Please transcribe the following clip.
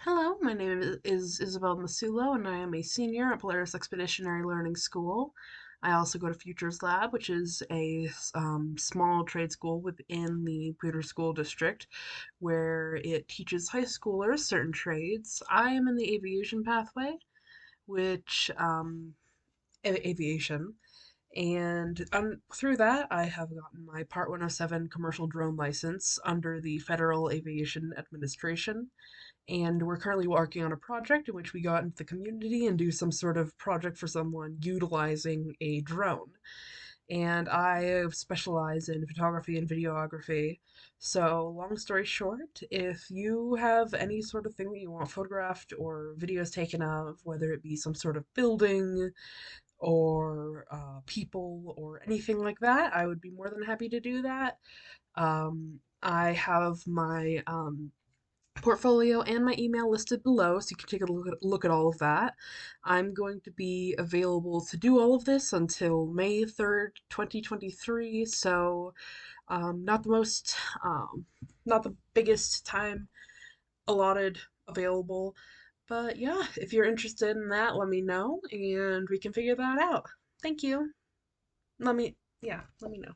Hello, my name is Isabel Masulo, and I am a senior at Polaris Expeditionary Learning School. I also go to Futures Lab, which is a small trade school within the Poudre School District, where it teaches high schoolers certain trades. I am in the aviation pathway, which aviation, and through that, I have gotten my Part 107 commercial drone license under the Federal Aviation Administration. And we're currently working on a project in which we go out into the community and do some sort of project for someone utilizing a drone. And I specialize in photography and videography. So, long story short, if you have any sort of thing that you want photographed or videos taken of, whether it be some sort of building or people or anything like that, I would be more than happy to do that. I have my portfolio and my email listed below so you can take a look at all of that. I'm going to be available to do all of this until May 3rd, 2023. So, not the most, not the biggest time allotted available. But yeah, if you're interested in that, let me know and we can figure that out. Thank you. Let me, yeah, let me know.